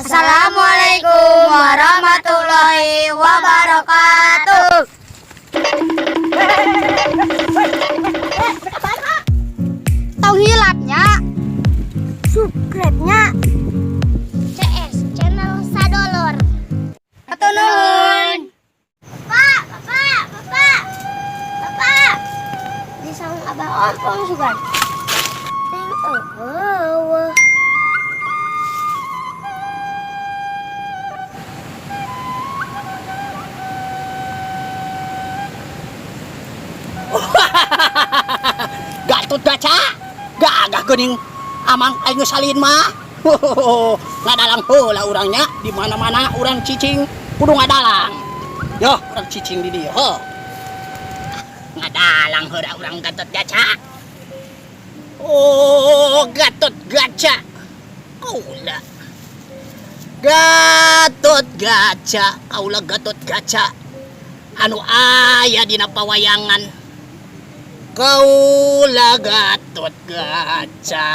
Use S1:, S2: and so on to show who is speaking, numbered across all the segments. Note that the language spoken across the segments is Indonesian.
S1: Assalamualaikum warahmatullahi wabarakatuh. Tahu hilapnya, subscribe-nya CS channel Sadolor. Atau nuhun. Bapak. Di sang abah ompong sugan. Ting eueuh.
S2: Gatut gaca gagah geuning amang aing salin mah ngadalang heula urangnya di mana-mana urang cicing kudu ngadalang yo urang cicing di dieu heuh ngadalang heula urang Gatut gaca Gatut gaca kaula Gatut gaca kaula Gatut gaca anu aya dina pawayangan kaula Gatut gaca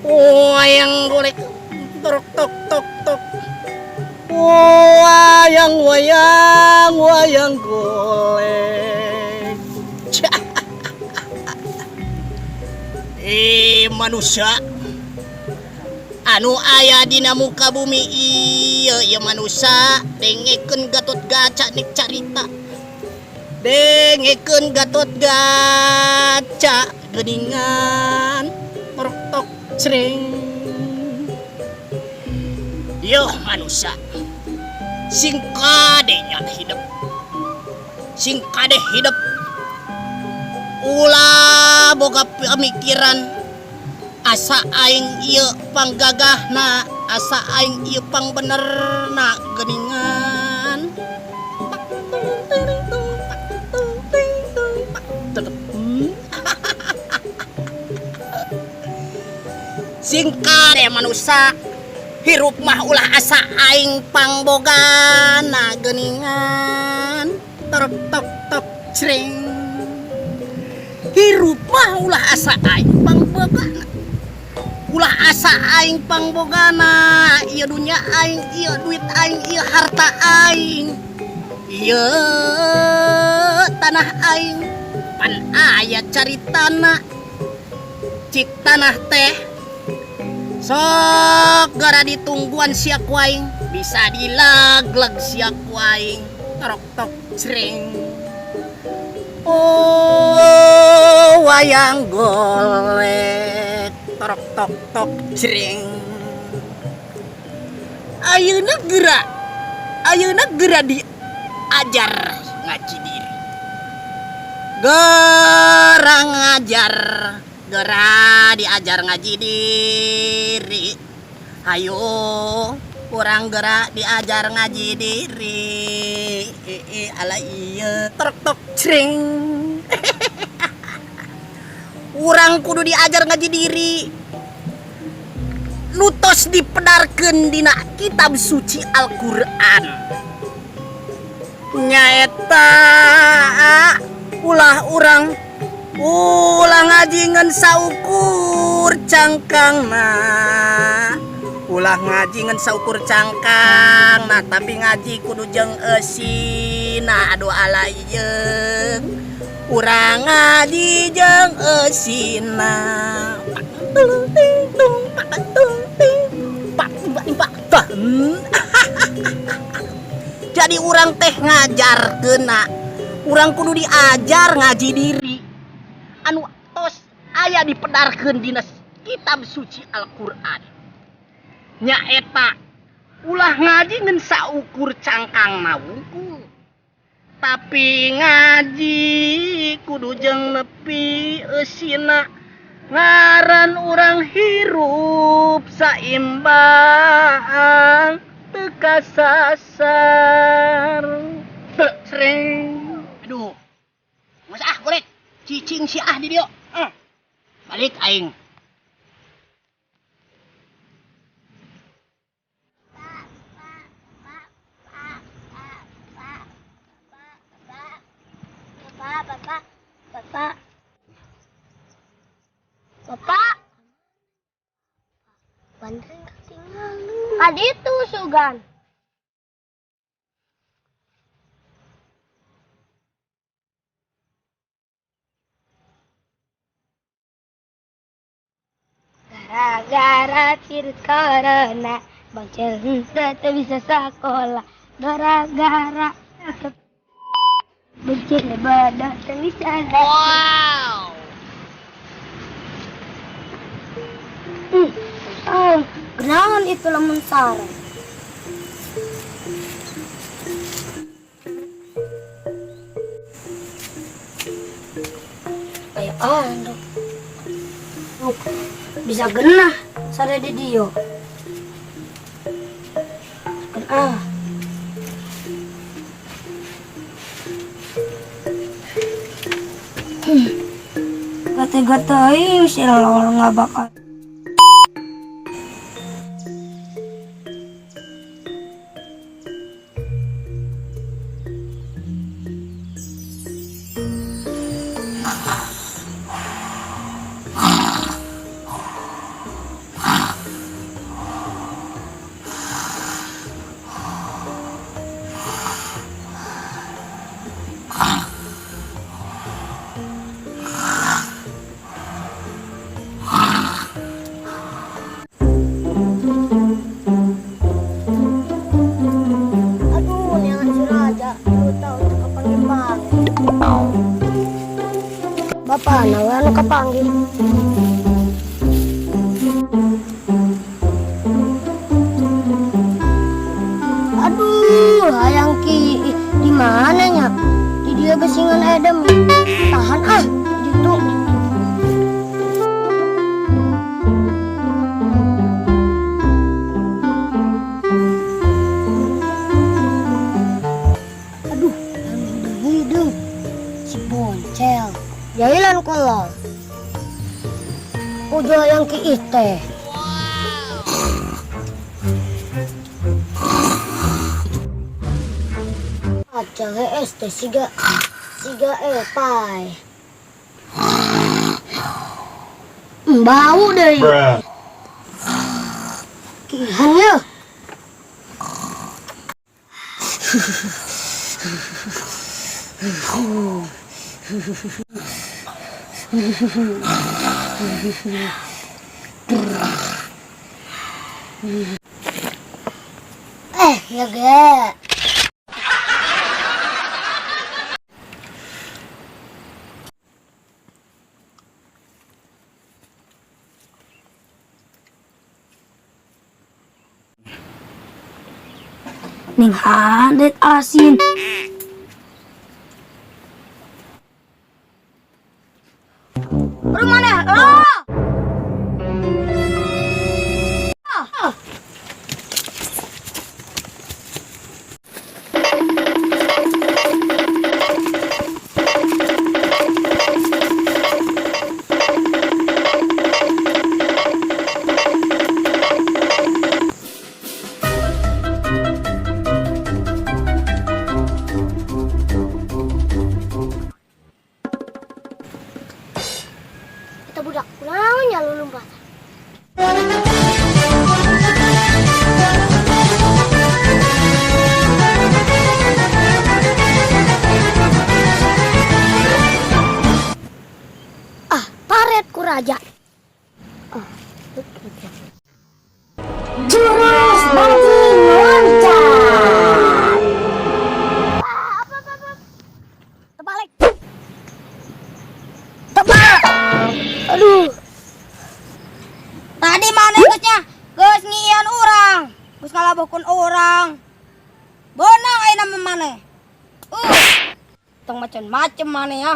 S2: wayang golek tok tok tok tok wayang golek manusia anu aya dina muka bumi ieu manusia dengekeun Gatut gaca nek carita dengekeun Gatut gaca geuningan tok cring yo manusia sing kadenya hidup ulah boga pamikiran asa aing ieu panggagahna asa aing ieu pangbenerna geuningan singkare manusia hirup mah ulah asa aing pangbogana geuningan tok tok tok cring hirup mah ulah asa aing pangbogana ulah asa aing pangbogana ieu dunya aing ieu duit aing ieu harta aing ieu tanah aing pan aya caritana cik tanah teh sok gara ditungguan sia ku aing bisa dilaglag sia ku aing tok tok cring wayang golek tok tok tok cring ayeuna geura diajar ngaji diri geura diajar ngaji diri ayo urang geura diajar ngaji diri ala ieu tok tok cring urang kudu diajar ngaji diri nutos dipedarkeun dina kitab suci Al-Qur'an nyaeta ulah urang ulah ngaji ngan saukur cangkangna ulah ngaji ngan saukur cangkangna tapi ngaji kudu jeung eusina aduh ala ieu urang ngaji jeung eusina jadi urang teh ngajarkeuna urang kudu diajar ngaji diri anu tos aya dipedarkeun dina kitab suci Al-Qur'an nyaeta ulah ngaji ngan saukur cangkangna wungkul tapi ngaji kudu jeung nepi eusina ngaran urang hirup saimbang teu kasasar sering aduh masa golek cicing si di dieu balik aing
S1: Kaditu sugan. Gara-gara virus corona, Bang Cendra tak bisa sekolah. Gara-gara Bang badan tak bisa.
S2: Wow.
S1: Kenalan itu lamun sarang. Kayak ando. Bisa genah sare di dio. Kan Gata-gata ini sih orang nggak bakal. Bapak, nawa anu kapanggil. Aduh, hayang ki di mana nya? Di dia gesingan edem. Tahan gitu. Aduh, hidung si boncel. Jailan kolong. Ujo yang ki teh. Aja GST siga epai. Bau deh. Kihan ya. Ya ge. Ning hadet asin. Rumahnya lo. Kita budak pulang ya lu lompat. Taret ku raja. Jurus bajing loncat. Terbalik. Aduh.
S3: Tadi mana ikutnya? Geus ngian orang. Geus ngalabuhkeun orang. Bonang ayeuna mana? Tong macem-macem mana ya?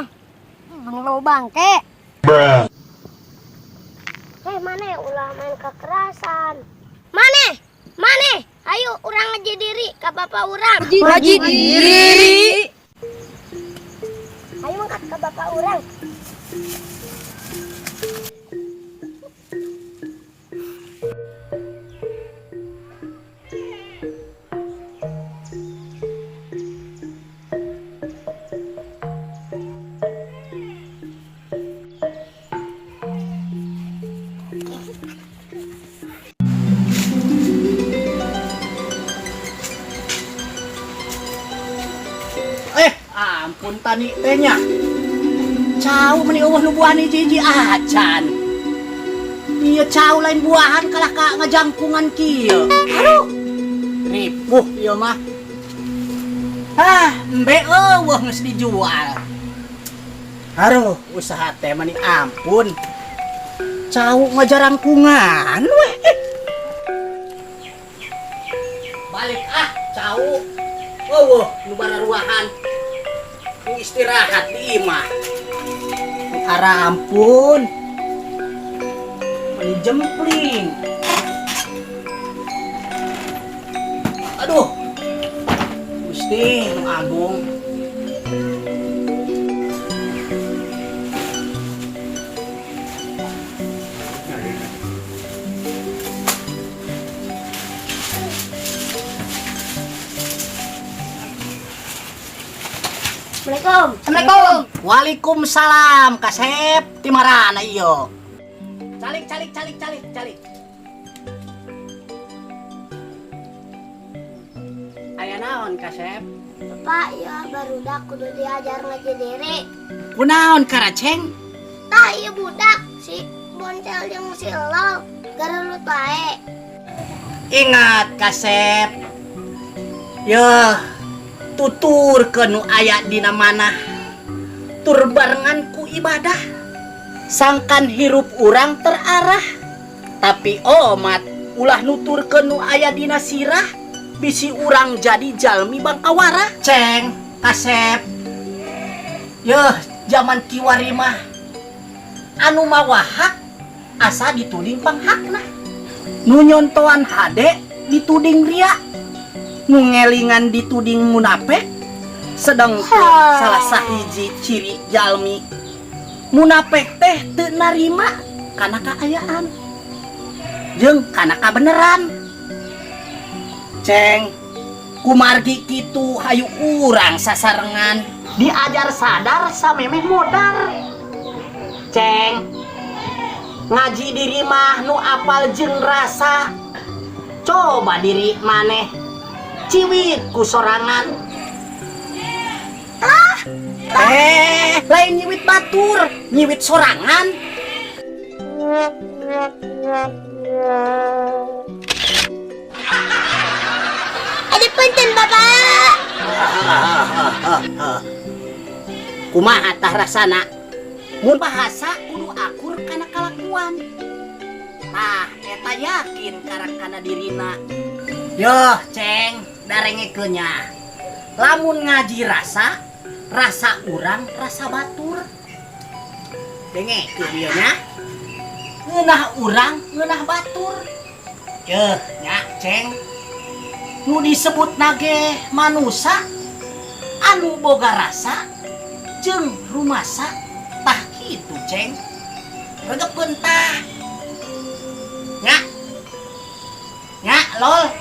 S1: Bang bangke. Mana ulah main kekerasan. Mana? Ayo urang ngaji diri ka bapak urang.
S3: Ngaji diri.
S1: Ayo mangkat ka bapak urang.
S2: Ampun tani tehnya. Cau meni eueuh nu buah ni jiji acan. Ieu cau lain buahan kalah ka ngajangkungan kieu. Aduh. Ripuh ieu mah. Embe eueuh geus dijual. Aduh, usaha teh meni ampun. Cau ngajarangkungan weh. Balik cau. Eueuh nu bararuahan. Nu istirahat di imah. Ara ampun. Meni jempling. Aduh. Gusti nu agung.
S1: Assalamualaikum.
S3: Assalamualaikum.
S2: Waalaikumsalam, Kasep. Ti marana ieu? Calik. Aya naon, Kasep?
S1: Bapak ya barudak kudu diajar ngaji diri.
S2: Kunaon karaceng?
S1: Tah ieu budak si Boncel jeung si Elol garelut bae.
S2: Ingat, Kasep. Yeuh, tutur ke nu aya dina manah. Tur barengan ku ibadah. Sangkan hirup urang terarah. Tapi omat ulah nutur ke nu aya dina sirah. Bisi urang jadi jalmi bangkawara. Ceng, Kasep. Yeuh, zaman kiwari mah anu mawa hak asa dituding panghakna. Nu nyontoan hade dituding ria. Nu ngelingan dituding munafik. Sedang salah sahiji ciri jalmi munafik teh teu narima kana kaayaan jeung kana kabeneran. Ceng, kumargi kitu hayu urang sasarengan diajar sadar samemeh modar. Ceng, ngaji diri mah nu apal jeung rasa. Coba diri maneh ciwit ku sorangan. Lain nyiwit batur, nyiwit sorangan.
S1: Ada punten Bapak.
S2: Kumaha tah rasana? Mun bahasa kudu akur kana kalakuan. Tah eta yakin karakana dirina. Yoh, Ceng, darengekeun nya. Lamun ngaji rasa urang rasa batur. Dengekeun ieu nya. Ngeunah urang ngeunah batur. Yeuh nya, Ceng. Nu disebutna ge manusa anu boga rasa jeung rumasa. Tah kitu, Ceng. Regepeun tah. Nya. Nya, Lol.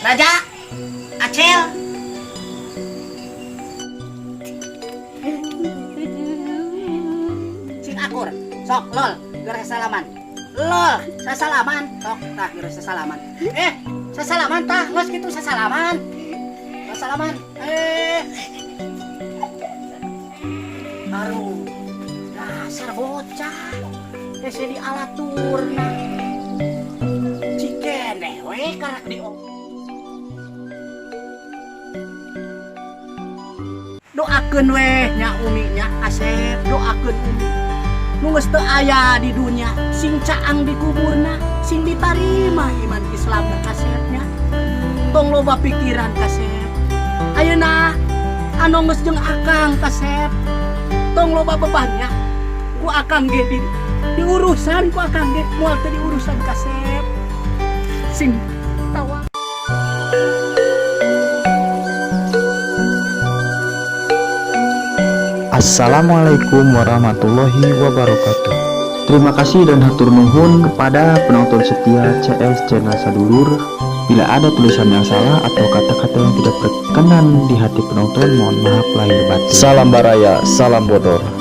S2: Raja, Acel. Cing akur, sok Lol, geus salaman. Lol, sasalaman, sok tah geus sasalaman. Sasalaman tah, geus kitu sasalaman. Sasalaman. Aduh, dasar bocah. Hese dialaturna. Cikeneh we karak di doakeun we nya Umi nya Asep, doakeun Umi. Nu geus teu aya di dunya sing caang di kuburna, sing ditarima iman Islamna Asepnya. Tong loba pikiran Kasep. Ayeuna anu geus jeung akang Kasep. Tong loba bebannya. Ku akang ge diurusan ku akang ge moal teu diurusan Kasep. Sing tawa.
S4: Assalamualaikum warahmatullahi wabarakatuh. Terima kasih dan hatur nuhun kepada penonton setia CS Channel Sadulur. Bila ada tulisan yang salah atau kata-kata yang tidak berkenan di hati penonton, mohon maaf lahir batin. Salam Baraya, salam bodor.